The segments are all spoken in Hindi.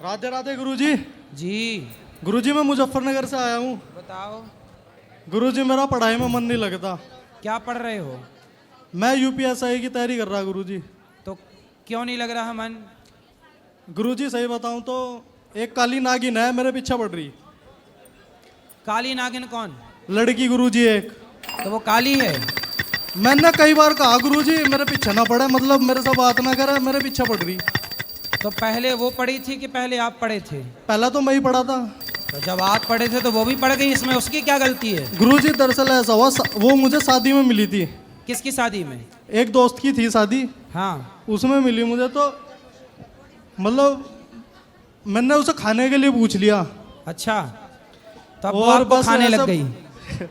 राधे राधे गुरुजी। जी गुरुजी मैं मुजफ्फरनगर से आया हूँ। बताओ, गुरुजी मेरा पढ़ाई में मन नहीं लगता। क्या पढ़ रहे हो? मैं यूपीएसआई की तैयारी कर रहा गुरुजी। तो क्यों नहीं लग रहा मन? गुरुजी सही बताऊं तो एक काली नागिन है मेरे पीछे पड़ रही। काली नागिन कौन? लड़की गुरुजी एक। तो वो काली है? मैंने कई बार कहा गुरुजी मेरे पीछे ना पड़े, मतलब मेरे से बात ना करे, मेरे पीछे पड़ रही। तो पहले वो पढ़ी थी कि पहले आप पढ़े थे? पहला तो मैं ही पढ़ा था। तो जब आप पढ़े थे तो वो भी पढ़ गई, इसमें उसकी क्या गलती है? गुरुजी दरअसल ऐसा हुआ, वो मुझे शादी में मिली थी। किसकी शादी में? एक दोस्त की थी शादी, हाँ, उसमें मिली मुझे। तो मतलब मैंने उसे खाने के लिए पूछ लिया। अच्छा, तब वो और आपको बस खाने ऐसा- लग गई।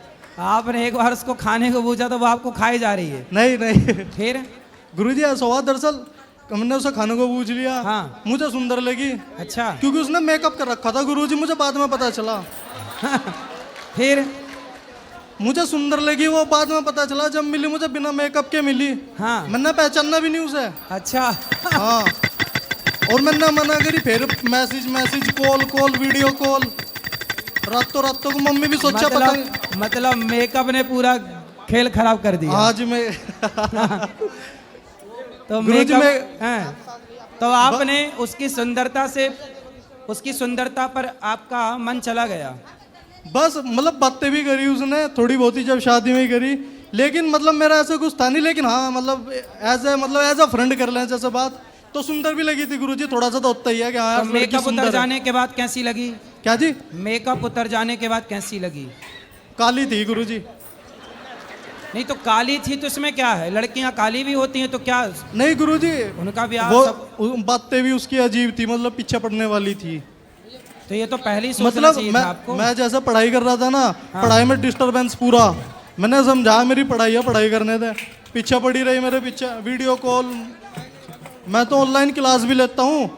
आपने एक बार उसको खाने को पूछा तो वो आपको खाई जा रही है। नहीं नहीं फिर? गुरुजी ऐसा हुआ, दरअसल हमने उसे खाने को पूछ लिया। हाँ। मुझे सुंदर लगी अच्छा। क्योंकि उसने मेकअप कर रखा था गुरुजी, मुझे बाद में पता चला। फिर? मुझे सुंदर लगी वो, बाद में पता चला जब मिली मुझे बिना मेकअप के मिली। हाँ। मैंने पहचानना भी नहीं उसे। अच्छा। हाँ, और मैंने मना करी, फिर मैसेज कॉल वीडियो कॉल, रातों को मम्मी भी सोचा पता नहीं। मतलब मेकअप ने पूरा खेल खराब कर दिया। आज मैं तो गुरुजी मेकअप तो आपने उसकी सुंदरता पर आपका मन चला गया। बस मतलब बातें भी करी उसने थोड़ी बहुत ही, जब शादी में ही करी, लेकिन मतलब मेरा ऐसा कुछ था नहीं। लेकिन हाँ मतलब एज अ फ्रेंड कर लें जैसे बात, तो सुंदर भी लगी थी गुरुजी। थोड़ा सा तो होता ही है कि हाँ यार तो लड़की मेकअप सुंदर उतर है। जाने के बाद कैसी लगी? क्या जी? मेकअप उतर जाने के बाद कैसी लगी? काली थी गुरुजी। नहीं तो काली थी तो इसमें क्या है, लड़कियां काली भी होती हैं तो क्या? नहीं गुरुजी, उनका ब्याह वो सब। बातें भी उसकी अजीब थी, मतलब पीछे पड़ने वाली थी। तो ये तो पहले ही सोचना मतलब चाहिए था आपको। मैं जैसे पढ़ाई कर रहा था ना, पढ़ाई में डिस्टरबेंस पूरा। मैंने समझा मेरी पढ़ाई है, पढ़ाई करने दे। पीछे पड़ी रही मेरे पीछे, वीडियो कॉल। मैं तो ऑनलाइन क्लास भी लेता हूँ,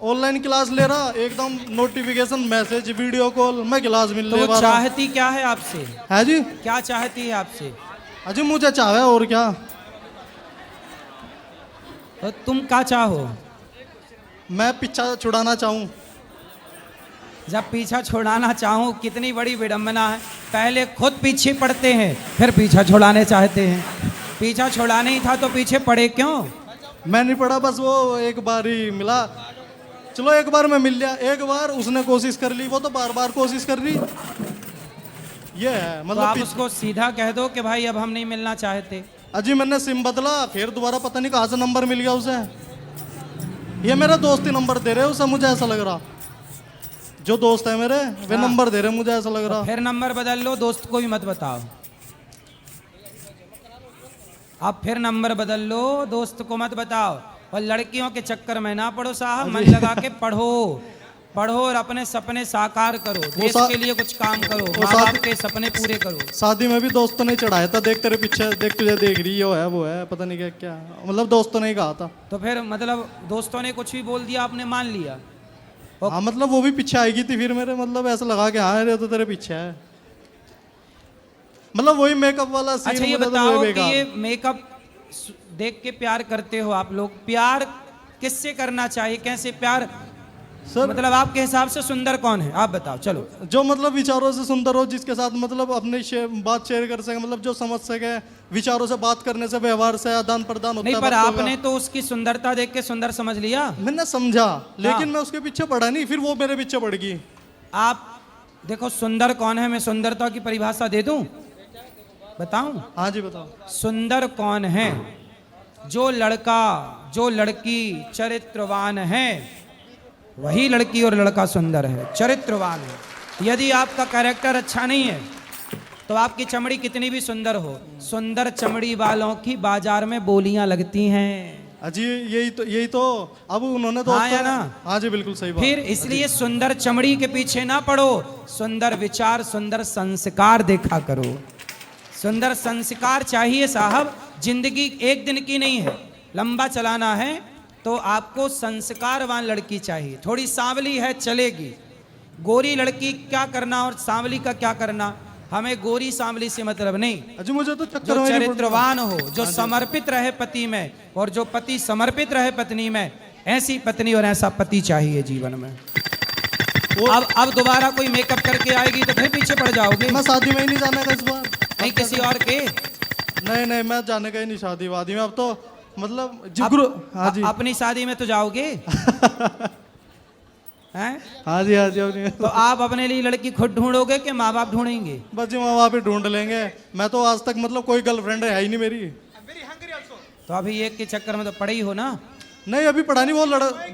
ऑनलाइन क्लास ले रहा, एकदम नोटिफिकेशन मैसेज वीडियो कॉल, मैं क्लास मिल तो ले वो चाहती क्या है आपसे? है जी? क्या चाहती है आपसे? अजी मुझे चाहे और क्या। तो तुम क्या चाहो? मैं पीछा छुड़ाना चाहूँ। जब पीछा छुड़ाना चाहूँ, कितनी बड़ी विडंबना है। पहले खुद पीछे पड़ते हैं फिर पीछा छुड़ाने चाहते हैं। पीछा छुड़ाना ही था तो पीछे पड़े क्यों? मैं नहीं पढ़ा, बस वो एक बार ही मिला। चलो एक बार मैं मिल लिया, एक बार उसने कोशिश कर ली, वो तो बार बार कोशिश कर रही। ये है तो मतलब आप उसको सीधा कह दो कि भाई अब हम नहीं मिलना चाहते। अजी मैंने सिम बदला, फिर दोबारा पता नहीं कहाँ से नंबर मिल गया उसे। ये मेरा दोस्त ही नंबर दे रहे उसे, मुझे ऐसा लग रहा। जो दोस्त है मेरे वे नंबर दे रहे, मुझे ऐसा लग रहा। फिर नंबर बदल लो, दोस्त को भी मत बताओ। आप फिर नंबर बदल लो, दोस्त को मत बताओ। और लड़कियों के चक्कर में ना पढ़ो साहब, मन लगा के पढ़ो और अपने सपने साकार करो, देश के लिए कुछ काम करो, माँ बाप के सपने पूरे करो। शादी में भी दोस्तों ने चढ़ाया था, देख तेरे पीछे, देख तुझे देख रही है, वो है पता नहीं क्या क्या, मतलब दोस्तों ने ही कहा था। तो फिर मतलब दोस्तों ने कुछ भी बोल दिया, आपने मान लिया? हाँ मतलब वो भी पीछे आएगी थी फिर मेरे, मतलब ऐसा लगा कि हाँ ये तो तेरे पीछे है, मतलब वही मेकअप वाला सीन। अच्छा ये बताओ कि ये मेकअप देख के प्यार करते हो आप लोग? प्यार किससे करना चाहिए, कैसे प्यार? सर मतलब आपके हिसाब से सुंदर कौन है, आप बताओ। चलो, जो मतलब विचारों से सुंदर हो, जिसके साथ मतलब अपने बात शेयर कर सके, मतलब जो समझ सके, विचारों से बात करने से, व्यवहार से आदान प्रदान होता है। नहीं पर आपने तो उसकी सुंदरता देख के सुंदर समझ लिया। मैंने समझा, लेकिन मैं उसके पीछे पड़ा नहीं, फिर वो मेरे पीछे पड़ गई। आप देखो सुंदर कौन है, मैं सुंदरता की परिभाषा दे दूं, बताऊं? हाँ जी बताओ। सुंदर कौन है? जो लड़का जो लड़की चरित्रवान है, वही लड़की और लड़का सुंदर है, चरित्रवान है। यदि आपका कैरेक्टर अच्छा नहीं है तो आपकी चमड़ी कितनी भी सुंदर हो, सुंदर चमड़ी वालों की बाजार में बोलियां लगती हैं। अजी यही तो अब उन्होंने तो हाँ या ना? हाँ जी बिल्कुल सही बात। फिर इसलिए सुंदर चमड़ी के पीछे ना पड़ो, सुंदर विचार, सुंदर संस्कार देखा करो। सुंदर संस्कार चाहिए साहब, जिंदगी एक दिन की नहीं है, लंबा चलाना है तो आपको संस्कारवान लड़की चाहिए। थोड़ी सांवली है चलेगी, गोरी लड़की क्या करना और सांवली का क्या करना, हमें गोरी सांवली से मतलब नहीं। अजी मुझे तो चक्कर जो में नहीं पड़ता। चरित्रवान हो, जो समर्पित रहे पति में, और जो पति समर्पित रहे पत्नी में, ऐसी पत्नी और ऐसा पति चाहिए जीवन में। अब दोबारा कोई मेकअप करके आएगी तो फिर पीछे पड़ जाओगे। मैं शादी में ही नहीं जाने का इस बार। नहीं किसी और के। नहीं नहीं, मैं जाने का ही नहीं शादी वादी में। अब तो मतलब जिगरू। हाँ जी अपनी शादी में तो जाओगे हैं? हाँ जी हाँ जी अपनी। तो आप अपने लिए लड़की खुद ढूंढोगे कि माँ बाप ढूंढेंगे? बस जी माँ बाप ही ढूंढ लेंगे। मैं तो आज तक मतलब कोई गर्लफ्रेंड है ही नहीं मेरी। तो अभी एक के चक्कर में तो पड़े ही हो ना। नहीं अभी पढ़ा नहीं, वो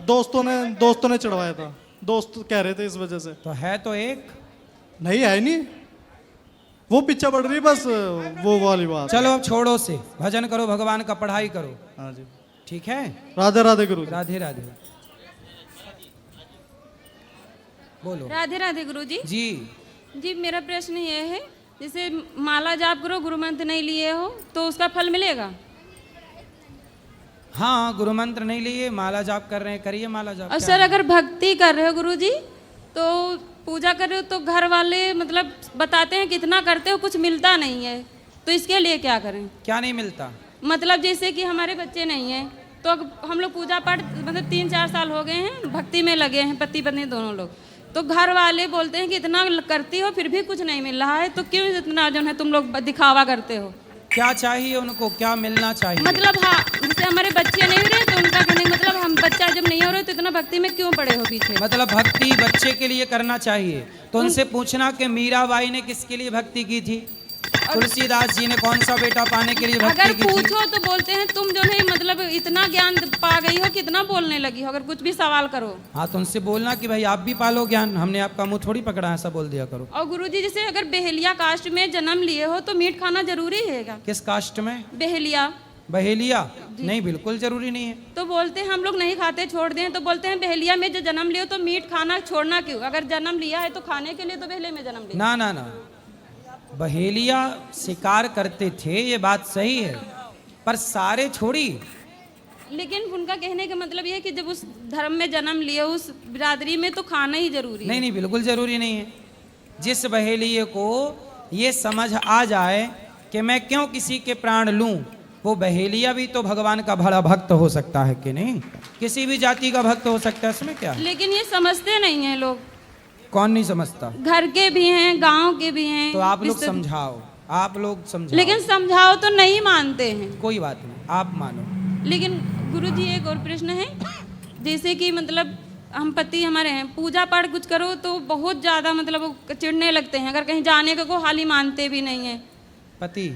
दोस्तों ने चढ़वाया था। दोस्त कह रहे थे इस वजह से। तो है तो एक। नहीं है ही नहीं, वो पीछे पड़ रही बस वो वाली बात। चलो अब छोड़ो से, भजन करो, भगवान का पढ़ाई करो। हाँ जी ठीक है। राधे राधे गुरु जी। राधे राधे। बोलो। राधे राधे गुरु जी। जी जी मेरा प्रश्न ये है, जैसे माला जाप करो, गुरु मंत्र नहीं लिए हो तो उसका फल मिलेगा? हाँ, गुरु मंत्र नहीं लिए, माला जाप कर रहे हैं, करिए माला जाप। और सर अगर भक्ति कर रहे हो गुरु जी, तो पूजा कर रहे हो तो घर वाले मतलब बताते हैं कितना करते हो, कुछ मिलता नहीं है, तो इसके लिए क्या करें? क्या नहीं मिलता? मतलब जैसे कि हमारे बच्चे नहीं हैं, तो हम लोग पूजा पाठ मतलब 3-4 साल हो गए हैं, भक्ति में लगे हैं पति पत्नी दोनों लोग, तो घर वाले बोलते हैं कि इतना करती हो फिर भी कुछ नहीं मिल रहा है, तो क्यों इतना जो है तुम लोग दिखावा करते हो? क्या चाहिए उनको, क्या मिलना चाहिए? मतलब हाँ, जैसे हमारे बच्चे नहीं हो रहे तो उनका कहने का मतलब हम बच्चा जब नहीं हो रहे तो इतना भक्ति में क्यों पड़े हो पीछे? मतलब भक्ति बच्चे के लिए करना चाहिए, तो उनसे पूछना कि मीराबाई ने किसके लिए भक्ति की थी, तुलसीदास जी ने कौन सा बेटा पाने के लिए भक्ति अगर की थी? पूछो तो बोलते हैं तुम जो है मतलब इतना ज्ञान पा गई हो, कितना बोलने लगी हो, अगर कुछ भी सवाल करो। हाँ, तो उनसे बोलना कि भाई आप भी पालो ज्ञान, हमने आपका मुंह थोड़ी पकड़ा, ऐसा बोल दिया करो। और गुरुजी जैसे अगर बहेलिया कास्ट में जन्म लिए हो तो मीट खाना जरूरी है क्या? किस कास्ट में? बहेलिया। बहेलिया? नहीं, बिल्कुल जरूरी नहीं है। तो बोलते हैं हम लोग नहीं खाते, छोड़ दें, तो बोलते हैं बहेलिया में जो जन्म लियो तो मीट खाना छोड़ना क्यों? अगर जन्म लिया है तो खाने के लिए, तो बहेलिया में जन्म लिया। ना ना ना, बहेलिया शिकार करते थे, ये बात सही है, पर सारे छोड़ी। लेकिन उनका कहने का मतलब ये है कि जब उस धर्म में जन्म लिए, उस बिरादरी में, तो खाना ही जरूरी है। नहीं नहीं, बिल्कुल जरूरी नहीं है। जिस बहेलिये को ये समझ आ जाए कि मैं क्यों किसी के प्राण लूं, वो बहेलिया भी तो भगवान का बड़ा भक्त हो सकता है कि नहीं? किसी भी जाति का भक्त हो सकता है, इसमें क्या है? लेकिन ये समझते नहीं है लोग। कौन नहीं समझता? घर के भी हैं, गांव के भी हैं। तो आप लोग समझाओ, आप लोग समझाओ। लेकिन समझाओ तो नहीं मानते हैं। कोई बात नहीं, आप मानो। लेकिन गुरुजी एक और प्रश्न है, जैसे कि मतलब हम पति हमारे हैं, पूजा पाठ कुछ करो तो बहुत ज़्यादा मतलब चिढ़ने लगते हैं, अगर कहीं जाने को हाल ही मानते भी नहीं है। पति?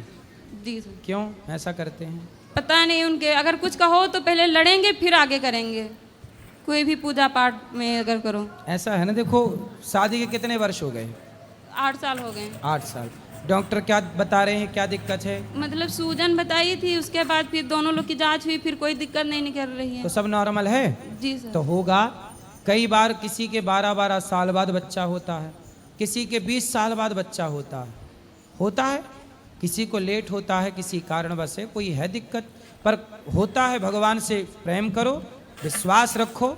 जी सर। क्यों ऐसा करते हैं? पता नहीं उनके, अगर कुछ कहो तो पहले लड़ेंगे फिर आगे करेंगे, कोई भी पूजा पाठ में अगर करो। ऐसा है ना, देखो शादी के कितने वर्ष हो गए? 8 साल हो गए। 8 साल। डॉक्टर क्या बता रहे हैं, क्या दिक्कत है? मतलब सूजन बताई थी, उसके बाद फिर दोनों लोग की जांच हुई, फिर कोई दिक्कत नहीं निकल रही है। तो सब नॉर्मल है? जी सर। तो होगा। कई बार किसी के 12-12 साल बाद बच्चा होता है, किसी के 20 साल बाद बच्चा होता है, किसी को लेट होता है, किसी कारणवश है, कोई है दिक्कत, पर होता है। भगवान से प्रेम करो, विश्वास रखो।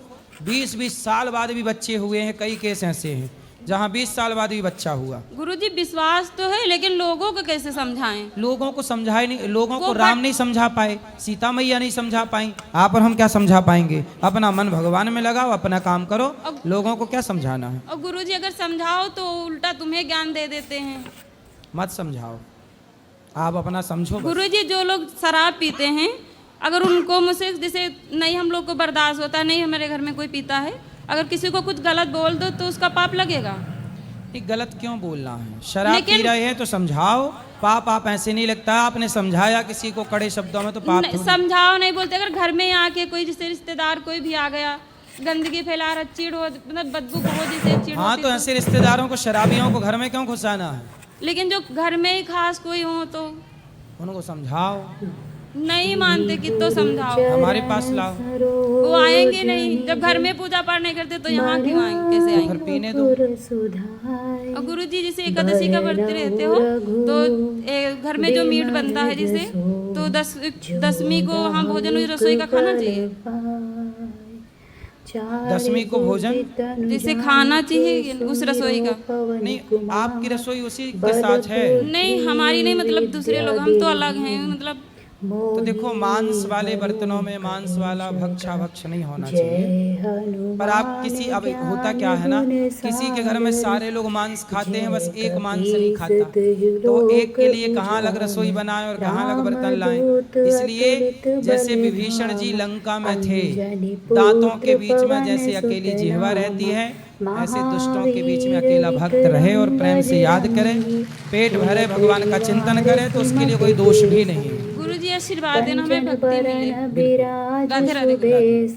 20-20 साल बाद भी बच्चे हुए हैं, कई केस ऐसे हैं जहाँ 20 साल बाद भी बच्चा हुआ। गुरुजी विश्वास तो है, लेकिन लोगों को कैसे समझाएं? लोगों को समझाए नहीं, लोगों को राम नहीं समझा पाए, सीता मैया नहीं समझा पाई, आप और हम क्या समझा पाएंगे? अपना मन भगवान में लगाओ, अपना काम करो, लोगों को क्या समझाना है? और गुरुजी अगर समझाओ तो उल्टा तुम्हें ज्ञान दे देते हैं। मत समझाओ, आप अपना समझो बस। गुरुजी जो लोग शराब पीते हैं, अगर उनको मुझसे जैसे नहीं हम लोग को बर्दाश्त होता है, नहीं हमारे घर में कोई पीता है, अगर किसी को कुछ गलत बोल दो तो उसका पाप लगेगा? ये गलत क्यों बोलना है? शराब पी रहे हैं तो समझाओ, पाप आप ऐसे नहीं लगता। आपने समझाया किसी को कड़े शब्दों में तो पाप समझाओ नहीं बोलते। अगर घर में आके कोई जैसे रिश्तेदार कोई भी आ गया, गंदगी फैला रहा, चिड़ हो, मतलब बदबू बहुत जैसे चिड़। हाँ, तो ऐसे रिश्तेदारों को, शराबियों को घर में क्यों घुसाना है? लेकिन जो घर में ही खास कोई हो तो उनको समझाओ। नहीं मानते कि तो समझाओ, हमारे पास लाओ। वो आएंगे नहीं, जब घर में पूजा पाठ नहीं करते तो यहाँ क्यों आएंगे, कैसे आएंगे? फिर पीने दो। और गुरुजी जैसे एकादशी का व्रत रहते हो तो घर में जो मीट बनता है जैसे, तो 10वीं को वहाँ भोजन हुई रसोई का खाना चाहिए। 10वीं को भोजन जैसे खाना चाहिए उस रसोई का। नहीं, आपकी रसोई उसी के साथ है? नहीं हमारी नहीं, मतलब दूसरे लोग, हम तो अलग हैं, मतलब तो देखो मांस वाले बर्तनों में मांस वाला भक्षा भक्ष नहीं होना चाहिए। पर आप किसी, अब होता क्या है ना, किसी के घर में सारे लोग मांस खाते हैं, बस एक मांस नहीं खाता, तो एक के लिए कहाँ अलग रसोई बनाएं और कहाँ अलग बर्तन लाएं। इसलिए जैसे विभीषण जी लंका में थे, दांतों के बीच में जैसे अकेली जिह्वा रहती है, ऐसे दुष्टों के बीच में अकेला भक्त रहे और प्रेम से याद करे, पेट भरे, भगवान का चिंतन करे, तो उसके लिए कोई दोष भी नहीं है। गुरु जी आशीर्वाद देना, हमें भक्ति मिले। राधे राधे।